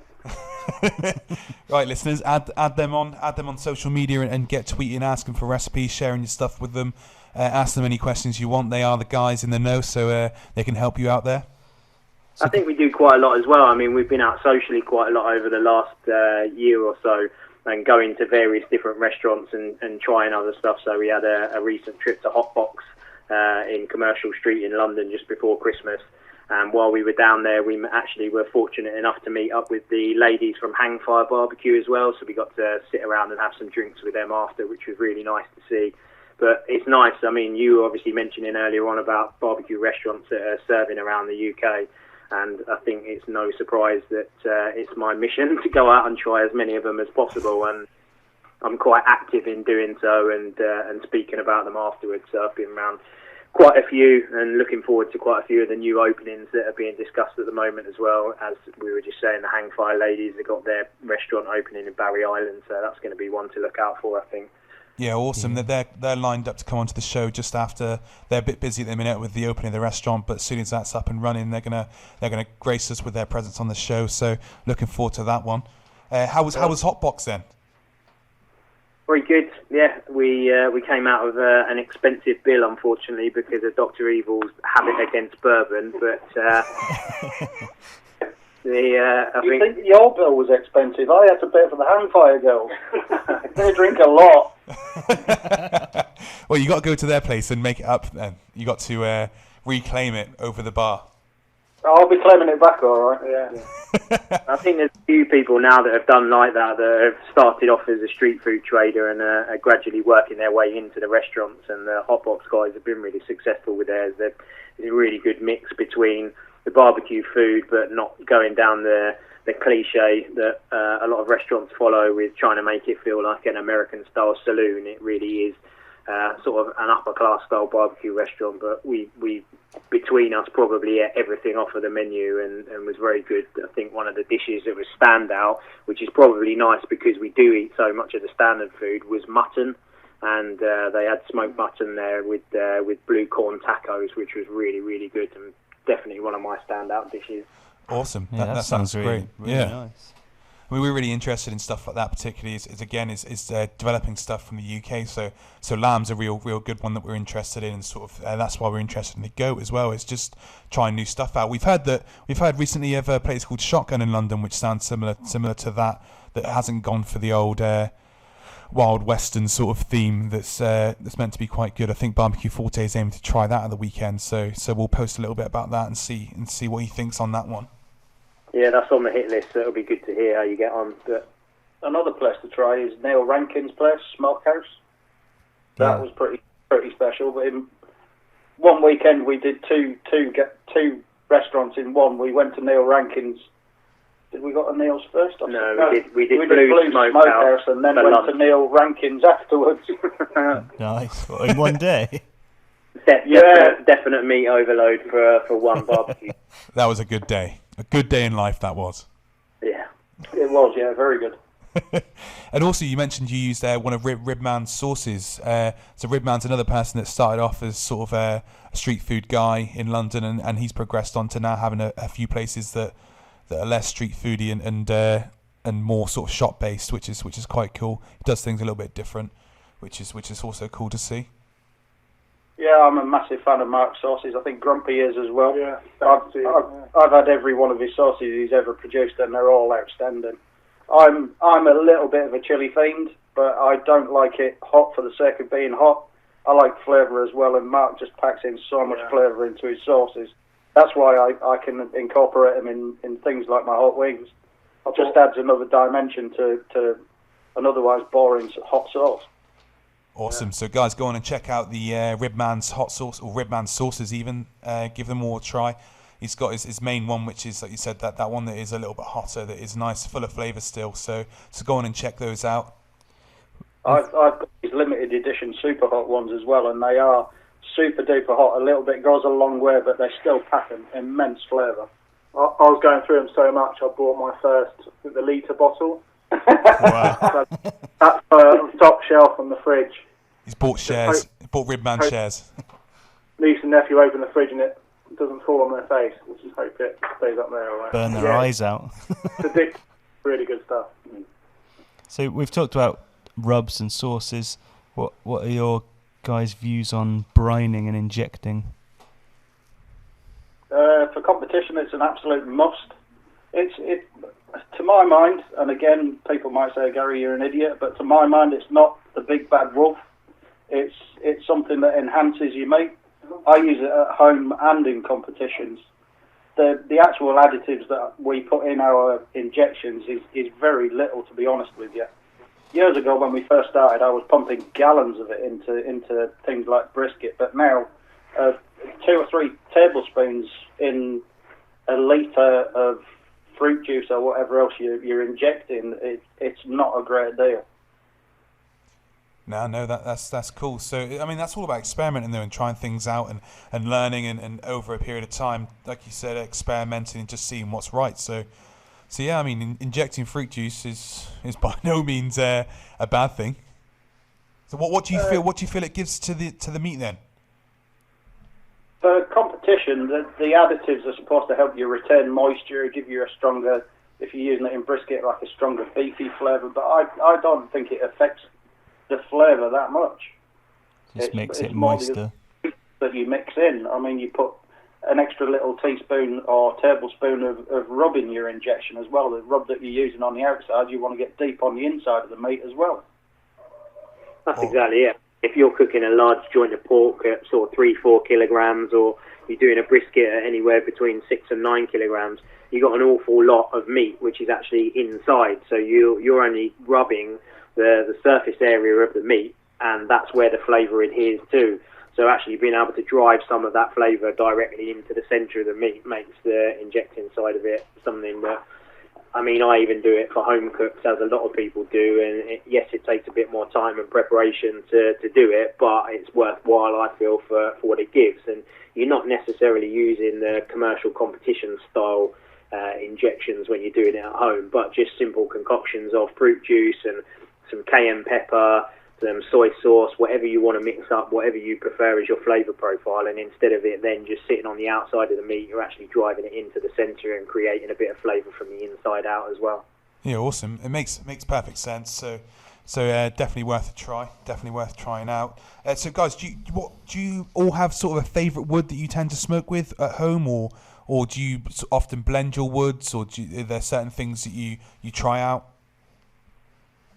Right, listeners, add them on social media and get tweeting, asking for recipes, sharing your stuff with them. Ask them any questions you want. They are the guys in the know, so they can help you out there. I think we do quite a lot as well. I mean, we've been out socially quite a lot over the last year or so, and going to various different restaurants and trying other stuff. So we had a recent trip to Hotbox in Commercial Street in London just before Christmas. And while we were down there, we actually were fortunate enough to meet up with the ladies from Hangfire Barbecue as well. So we got to sit around and have some drinks with them after, which was really nice to see. But it's nice. I mean, you were obviously mentioning earlier on about barbecue restaurants that are serving around the UK. And I think it's no surprise that it's my mission to go out and try as many of them as possible. And I'm quite active in doing so and speaking about them afterwards. So I've been around quite a few and looking forward to quite a few of the new openings that are being discussed at the moment as well. As we were just saying, the Hangfire ladies have got their restaurant opening in Barry Island. So that's going to be one to look out for, I think. Yeah, awesome. They're lined up to come onto the show just after. They're a bit busy at the minute with the opening of the restaurant, but as soon as that's up and running, they're gonna grace us with their presence on the show. So looking forward to that one. How was Hotbox then? Very good. Yeah, we came out of an expensive bill, unfortunately, because of Dr. Evil's habit against bourbon. But I think your bill was expensive. I had to pay for the Hangfire girls. They drink a lot. Well, you got to go to their place and make it up then. You got to reclaim it over the bar. I'll be claiming it back, all right. Yeah. I think there's a few people now that have done like that have started off as a street food trader and are gradually working their way into the restaurants. And the Hot Box guys have been really successful with theirs. There's a really good mix between the barbecue food, but not going down the cliche that a lot of restaurants follow with trying to make it feel like an American-style saloon. It really is sort of an upper-class style barbecue restaurant, but we between us probably ate everything off of the menu and was very good. I think one of the dishes that was standout, which is probably nice because we do eat so much of the standard food, was mutton, and they had smoked mutton there with blue corn tacos, which was really, really good and definitely one of my standout dishes. Awesome. Yeah, That sounds really, great. Really nice. I mean, we're really interested in stuff like that, particularly is developing stuff from the UK. So lamb's a real good one that we're interested in, and sort of that's why we're interested in the goat as well. It's just trying new stuff out. We've heard recently of a place called Shotgun in London, which sounds similar to that hasn't gone for the old Wild Western sort of theme that's meant to be quite good. I think BBQForte is aiming to try that at the weekend. So we'll post a little bit about that and see what he thinks on that one. Yeah, that's on the hit list, so it'll be good to hear how you get on. But another place to try is Neil Rankin's place, Smokehouse. That was pretty special. But in one weekend we did two restaurants in one. We went to Neil Rankin's. Did we go to Neil's first? No, we did Blue Smokehouse and then went to Neil Rankin's afterwards. Nice. Well, in one day. Definite meat overload for one barbecue. That was a good day. A good day in life, that was. Yeah. It was, yeah, very good. And also, you mentioned you used one of Ribman's sauces. So Ribman's another person that started off as sort of a street food guy in London, and he's progressed on to now having a few places that are less street foody and more sort of shop based, which is quite cool. He does things a little bit different, which is also cool to see. Yeah, I'm a massive fan of Mark's sauces. I think Grumpy is as well. Yeah, I've had every one of his sauces he's ever produced, and they're all outstanding. I'm a little bit of a chili fiend, but I don't like it hot for the sake of being hot. I like flavour as well, and Mark just packs in so much flavour into his sauces. That's why I can incorporate them in things like my hot wings. It just adds another dimension to an otherwise boring hot sauce. Awesome. So guys, go on and check out the Ribman's hot sauce, or Ribman's sauces even. Give them all a try. He's got his main one, which is, like you said, that one that is a little bit hotter, that is nice, full of flavour still. So go on and check those out. I've got these limited edition super hot ones as well, and they are super duper hot. A little bit goes a long way, but they still pack an immense flavour. I was going through them so much, I bought my first, the litre bottle. Wow. That's on the top shelf on the fridge. He's bought shares. He bought Ribman shares. Niece and nephew open the fridge and it doesn't fall on their face. We'll just hope it stays up there all right. Burn their eyes out. It's really good stuff. So we've talked about rubs and sauces. What are your guys' views on brining and injecting? For competition, it's an absolute must. It to my mind, and again, people might say, Gary, you're an idiot, but to my mind, it's not the big bad wolf. It's something that enhances your meat. I use it at home and in competitions. The actual additives that we put in our injections is very little, to be honest with you. Years ago, when we first started, I was pumping gallons of it into things like brisket, but now 2 or 3 tablespoons in a litre of fruit juice or whatever else you're injecting, it's not a great deal. No, that's cool. So, I mean, that's all about experimenting though, and trying things out and learning and over a period of time, like you said, experimenting and just seeing what's right. So yeah, I mean, injecting fruit juice is by no means a bad thing. So what do you feel? What do you feel it gives to the meat then? For competition, the additives are supposed to help you retain moisture, give you a stronger, if you're using it in brisket, like a stronger beefy flavour. But I don't think it affects the flavour that much. Just makes it moister. That you mix in. I mean, you put an extra little teaspoon or tablespoon of rub in your injection as well. The rub that you're using on the outside, you want to get deep on the inside of the meat as well. That's exactly it. If you're cooking a large joint of pork at sort of 3-4 kilograms, or you're doing a brisket at anywhere between 6 and 9 kilograms, you've got an awful lot of meat which is actually inside. So you're only rubbing the surface area of the meat, and that's where the flavour adheres to. So actually being able to drive some of that flavour directly into the centre of the meat makes the injecting side of it something that, I mean, I even do it for home cooks, as a lot of people do, and yes, it takes a bit more time and preparation to do it, but it's worthwhile, I feel, for what it gives. And you're not necessarily using the commercial competition style injections when you're doing it at home, but just simple concoctions of fruit juice and some cayenne pepper, some soy sauce, whatever you want to mix up, whatever you prefer as your flavour profile, and instead of it then just sitting on the outside of the meat, you're actually driving it into the centre and creating a bit of flavour from the inside out as well. Yeah, awesome. It makes perfect sense. So definitely worth a try. Definitely worth trying out. So guys, do you all have sort of a favourite wood that you tend to smoke with at home, or do you often blend your woods, or are there certain things that you try out?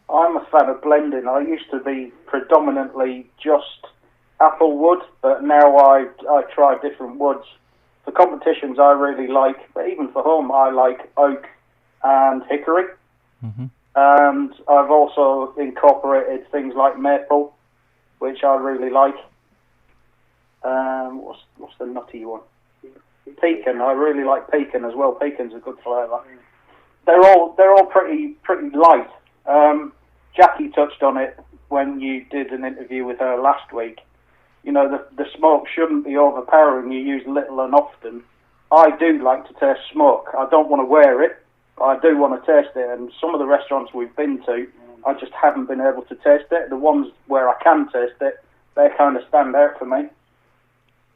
I'm a fan of blending. I used to be predominantly just apple wood, but now I try different woods. For competitions, I really like, but even for home, I like oak and hickory. Mm-hmm. And I've also incorporated things like maple, which I really like. What's the nutty one? Pecan. I really like pecan as well. Pecan's a good flavour. They're all pretty light. Jackie touched on it when you did an interview with her last week. You know, the smoke shouldn't be overpowering. You use little and often. I do like to taste smoke. I don't want to wear it, but I do want to taste it. And some of the restaurants we've been to, I just haven't been able to taste it. The ones where I can taste it, they kind of stand out for me.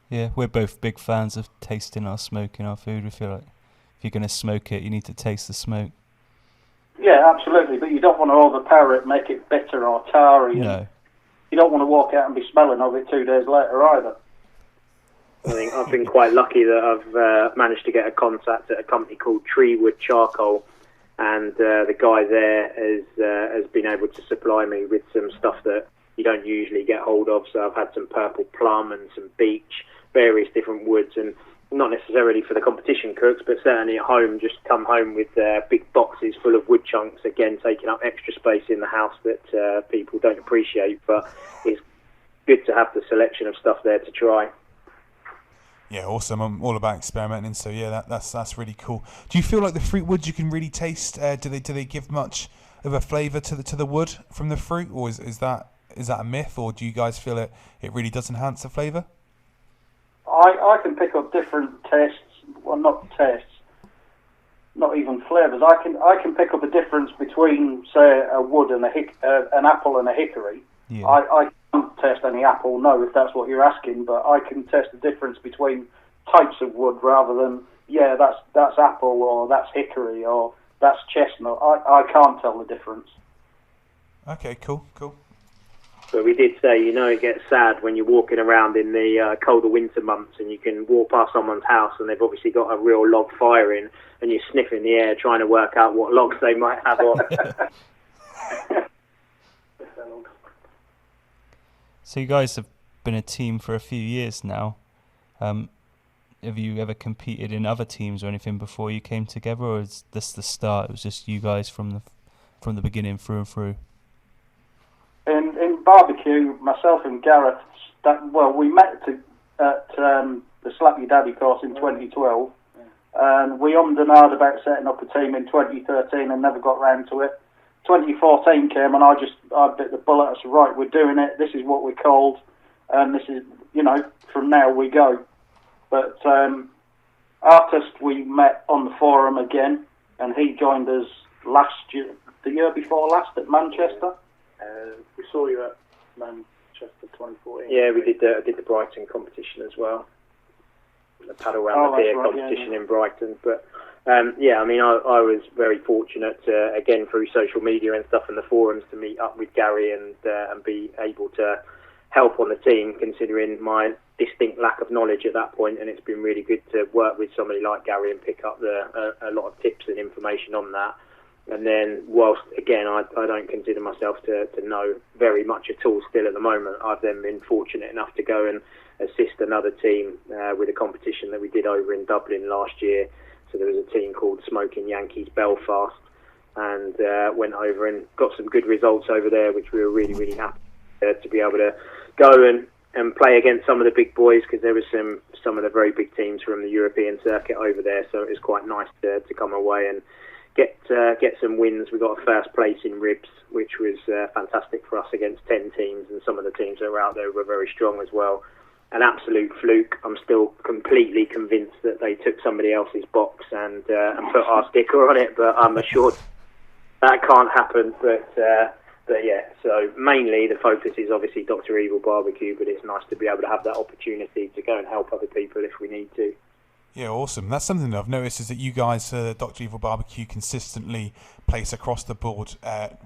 Yeah, we're both big fans of tasting our smoke in our food. We feel like if you're going to smoke it, you need to taste the smoke. Yeah, absolutely, but you don't want to overpower it, make it bitter or tarry. No. You don't want to walk out and be smelling of it 2 days later either. I think I've been quite lucky that I've managed to get a contact at a company called Treewood Charcoal, and the guy there has been able to supply me with some stuff that you don't usually get hold of. So I've had some purple plum and some beech, various different woods, and not necessarily for the competition cooks, but certainly at home, just come home with big boxes full of wood chunks, again taking up extra space in the house that people don't appreciate, but it's good to have the selection of stuff there to try. Yeah, awesome. I'm all about experimenting, so yeah, that's really cool. Do you feel like the fruit woods you can really taste? Do they give much of a flavour to the wood from the fruit, or is that a myth, or do you guys feel it really does enhance the flavour? I can pick up different tastes. Well, not tastes, not even flavours. I can pick up a difference between, say, a wood and an apple and a hickory. Yeah. I can't taste any apple, no, if that's what you're asking, but I can taste the difference between types of wood rather than, yeah, that's apple or that's hickory or that's chestnut. I can't tell the difference. Okay, cool. But we did say, it gets sad when you're walking around in the colder winter months and you can walk past someone's house and they've obviously got a real log fire in, and you're sniffing the air trying to work out what logs they might have on. So you guys have been a team for a few years now. Have you ever competed in other teams or anything before you came together, or is this the start? It was just you guys from the beginning through and through? In barbecue, myself and Gareth, we met at the Slap Your Daddy course in 2012, and we ummed and ahed about setting up a team in 2013 and never got round to it. 2014 came and I bit the bullet. I said, right, we're doing it. This is what we're called, and this is, from now we go. But Artist, we met on the forum again, and he joined us the year before last at Manchester. We saw you at Manchester 2014. Yeah, we did the Brighton competition as well. The paddle round the pier competition in Brighton. But I was very fortunate to, again, through social media and stuff and the forums, to meet up with Gary and be able to help on the team, considering my distinct lack of knowledge at that point. And it's been really good to work with somebody like Gary and pick up a lot of tips and information on that. And then, whilst again I don't consider myself to know very much at all still at the moment, I've then been fortunate enough to go and assist another team with a competition that we did over in Dublin last year. So there was a team called Smoking Yankees Belfast, and went over and got some good results over there, which we were really, really happy to be able to go and play against some of the big boys, because there was some of the very big teams from the European circuit over there. So it was quite nice to come away and get some wins. We got a first place in ribs, which was fantastic for us against 10 teams, and some of the teams that were out there were very strong as well. An absolute fluke. I'm still completely convinced that they took somebody else's box and put our sticker on it, but I'm assured that can't happen. But yeah, so mainly the focus is obviously Dr Evil BBQ, but it's nice to be able to have that opportunity to go and help other people if we need to. Yeah, awesome. That's something that I've noticed, is that you guys, Dr Evil BBQ, consistently place across the board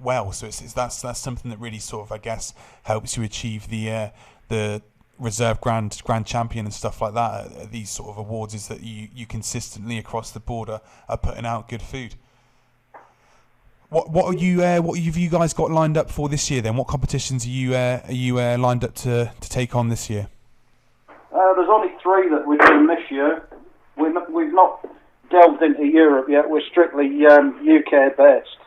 well. So that's something that really sort of, I guess, helps you achieve the reserve grand champion and stuff like that. These sort of awards is that you consistently across the board are putting out good food. What have you guys got lined up for this year then? What competitions are you lined up to take on this year? There's only 3 that we're doing this year. We've not delved into Europe yet. We're strictly UK based.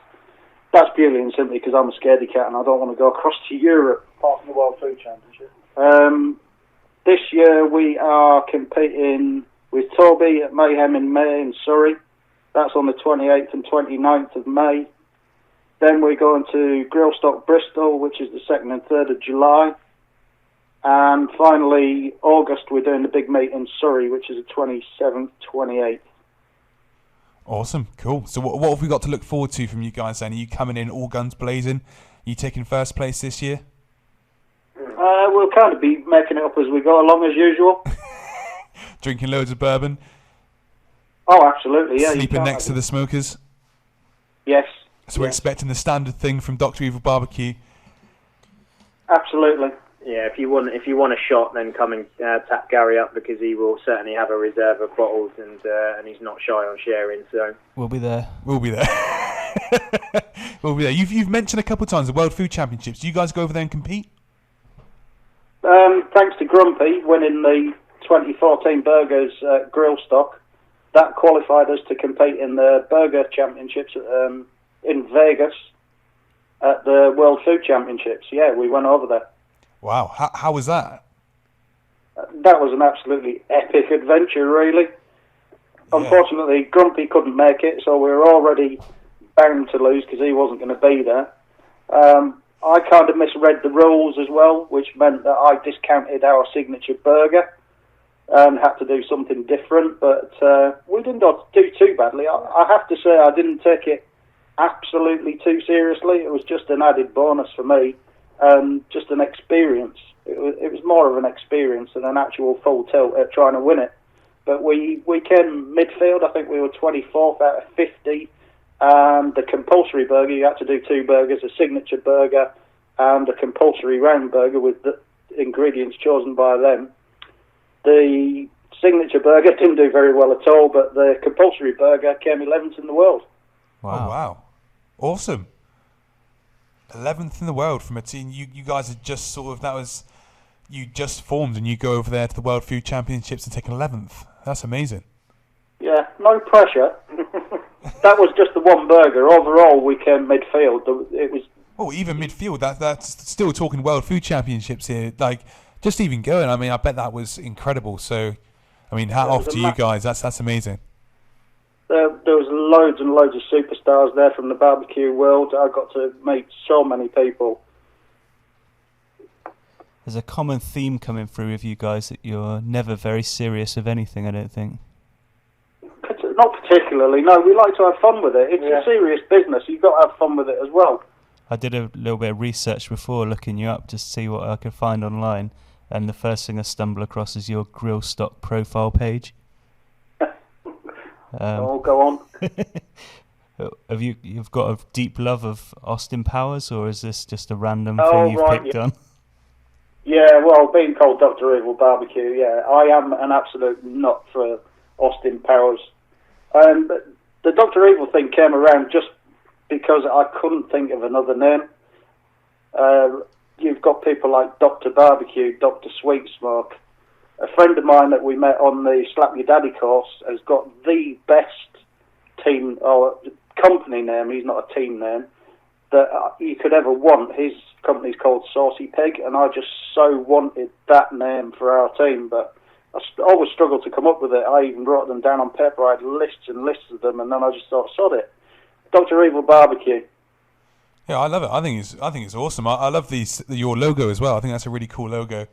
That's purely and simply because I'm a scaredy cat and I don't want to go across to Europe. Apart from the World Food Championship. This year we are competing with Toby at Mayhem in May in Surrey. That's on the 28th and 29th of May. Then we're going to Grillstock Bristol, which is the 2nd and 3rd of July. And finally, August, we're doing the big meet in Surrey, which is the 27th, 28th. Awesome, cool. So what have we got to look forward to from you guys then? Are you coming in all guns blazing? Are you taking first place this year? We'll kind of be making it up as we go along as usual. Drinking loads of bourbon? Oh, absolutely, yeah. Sleeping next to the smokers? Yes. So we're expecting the standard thing from Dr Evil BBQ? Absolutely. Yeah, if you want a shot, then come and tap Gary up, because he will certainly have a reserve of bottles, and he's not shy on sharing. So we'll be there. We'll be there. We'll be there. You've mentioned a couple of times the World Food Championships. Do you guys go over there and compete? Thanks to Grumpy winning the 2014 Burgers Grillstock, that qualified us to compete in the Burger Championships in Vegas at the World Food Championships. Yeah, we went over there. Wow, how was that? That was an absolutely epic adventure, really. Yeah. Unfortunately, Grumpy couldn't make it, so we were already bound to lose because he wasn't going to be there. I kind of misread the rules as well, which meant that I discounted our signature burger and had to do something different, but we didn't do too badly. I have to say I didn't take it absolutely too seriously. It was just an added bonus for me. Just an experience. It was more of an experience than an actual full tilt at trying to win it. But we came midfield. I think we were 24th out of 50. The compulsory burger, you had to do 2 burgers, a signature burger and a compulsory round burger with the ingredients chosen by them. The signature burger didn't do very well at all, but the compulsory burger came 11th in the world. Wow. Oh, wow. Awesome. 11th in the world from a team. You guys had just you just formed and you go over there to the World Food Championships and take 11th. That's amazing. Yeah, no pressure. That was just the one burger. Overall, we came midfield. It was. Oh, even midfield. That's still talking World Food Championships here. Like, just even going. I mean, I bet that was incredible. So, I mean, hat off to you guys. That's amazing. There was loads and loads of superstars there from the barbecue world. I got to meet so many people. There's a common theme coming through with you guys that you're never very serious of anything, I don't think. Not particularly, no. We like to have fun with it. It's a serious business. You've got to have fun with it as well. I did a little bit of research before looking you up to see what I could find online, and the first thing I stumbled across is your Grillstock profile page. Go on. You've got a deep love of Austin Powers, or is this just a random thing you've picked on? Yeah, well, being called Dr Evil BBQ, yeah, I am an absolute nut for Austin Powers. But the Dr Evil thing came around just because I couldn't think of another name. You've got people like Dr Barbecue, Dr Sweet Smoke. A friend of mine that we met on the Slap Your Daddy course has got the best team or company name, he's not a team name, that you could ever want. His company's called Saucy Pig, and I just so wanted that name for our team, but I always struggled to come up with it. I even wrote them down on paper. I had lists and lists of them, and then I just thought, sod it. Dr Evil BBQ. Yeah, I love it. I think it's awesome. I love your logo as well. I think that's a really cool logo.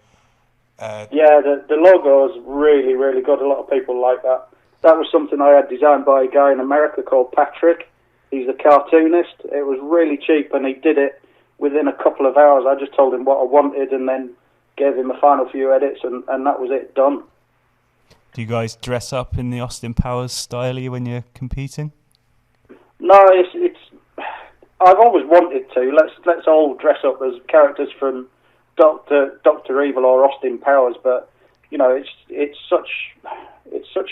Yeah, the logo is really, really good. A lot of people like that. That was something I had designed by a guy in America called Patrick. He's a cartoonist. It was really cheap, and he did it within a couple of hours. I just told him what I wanted and then gave him the final few edits, and that was it, done. Do you guys dress up in the Austin Powers style when you're competing? No, it's. I've always wanted to. Let's all dress up as characters from Dr Evil or Austin Powers, but you know, it's such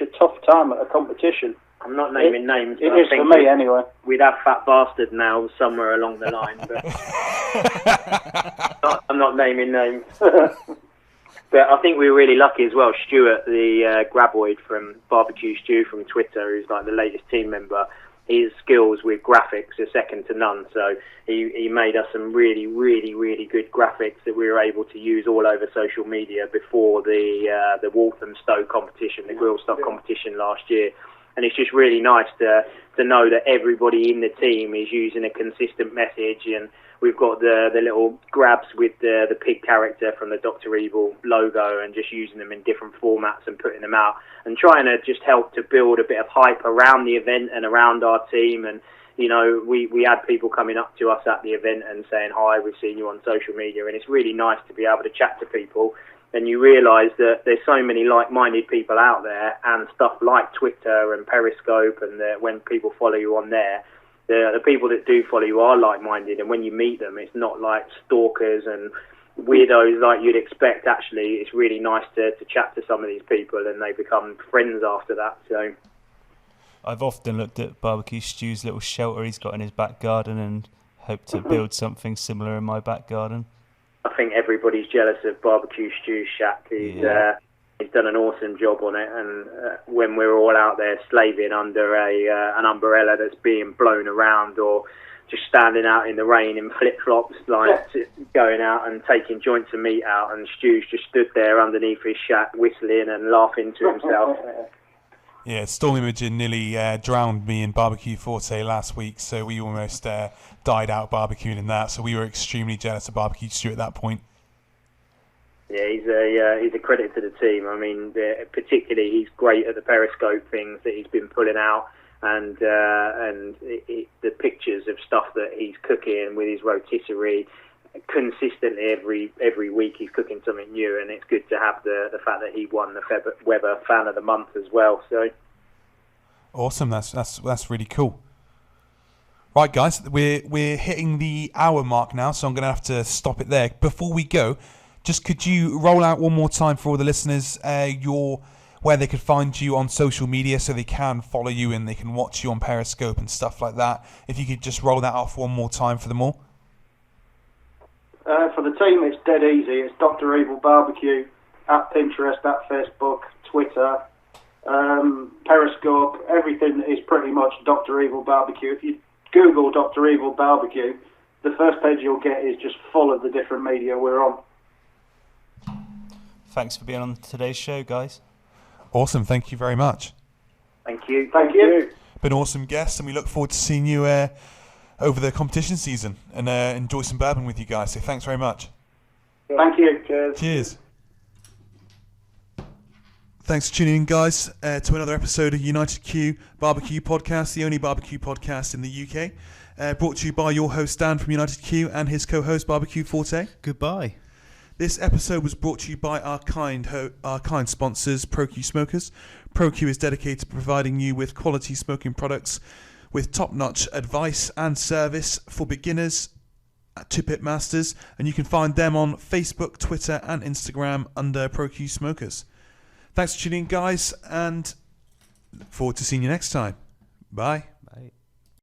a tough time at a competition. I'm not naming names. It is for me anyway. We'd have Fat Bastard now somewhere along the line, but I'm not naming names. But I think we were really lucky as well. Stuart, the graboid from Barbecue Stew from Twitter, who's like the latest team member, his skills with graphics are second to none. So he made us some really, really, really good graphics that we were able to use all over social media before the Walthamstow competition, the grill stock competition last year. And it's just really nice to know that everybody in the team is using a consistent message, and we've got the little grabs with the pig character from the Dr Evil logo, and just using them in different formats and putting them out and trying to just help to build a bit of hype around the event and around our team. And you know, we had people coming up to us at the event and saying, hi, we've seen you on social media, and it's really nice to be able to chat to people. And you realise that there's so many like-minded people out there, and stuff like Twitter and Periscope, and when people follow you on there, the people that do follow you are like-minded, and when you meet them, it's not like stalkers and weirdos like you'd expect. Actually, it's really nice to chat to some of these people, and they become friends after that. So, I've often looked at Barbecue Stew's little shelter he's got in his back garden and hope to build something similar in my back garden. I think everybody's jealous of Barbecue Stew's shack. He's done an awesome job on it, and when we're all out there slaving under an umbrella that's being blown around, or just standing out in the rain in flip-flops, like going out and taking joints of meat out, and Stew's just stood there underneath his shack whistling and laughing to himself. Yeah, Storm Imogen nearly drowned me in Barbecue Forte last week, so we almost died out barbecuing in that. So we were extremely jealous of Barbecue Stew at that point. Yeah, he's a credit to the team. I mean, particularly he's great at the Periscope things that he's been pulling out, and the pictures of stuff that he's cooking with his rotisserie. Consistently every week he's cooking something new, and it's good to have the fact that he won the Weber Fan of the Month as well. So awesome, that's really cool. Right, guys, we're hitting the hour mark now, so I'm going to have to stop it there. Before we go, just could you roll out one more time for all the listeners where they could find you on social media, so they can follow you and they can watch you on Periscope and stuff like that. If you could just roll that off one more time for them all. For the team, it's dead easy. It's Dr Evil BBQ at Pinterest, at Facebook, Twitter, Periscope. Everything is pretty much Dr Evil BBQ. If you Google Dr Evil BBQ, the first page you'll get is just full of the different media we're on. Thanks for being on today's show, guys. Awesome, thank you very much. Thank you. Thank you. Been awesome guests, and we look forward to seeing you over the competition season and enjoy some bourbon with you guys. So thanks very much. Thank you. Cheers. Cheers. Thanks for tuning in, guys, to another episode of UnitedQ BBQ Podcast, the only barbecue podcast in the UK. Brought to you by your host, Dan from UnitedQ, and his co-host, BBQForte. Goodbye. This episode was brought to you by our kind sponsors, ProQ Smokers. ProQ is dedicated to providing you with quality smoking products with top-notch advice and service for beginners to pit masters, and you can find them on Facebook, Twitter, and Instagram under ProQ Smokers. Thanks for tuning in, guys, and look forward to seeing you next time. Bye.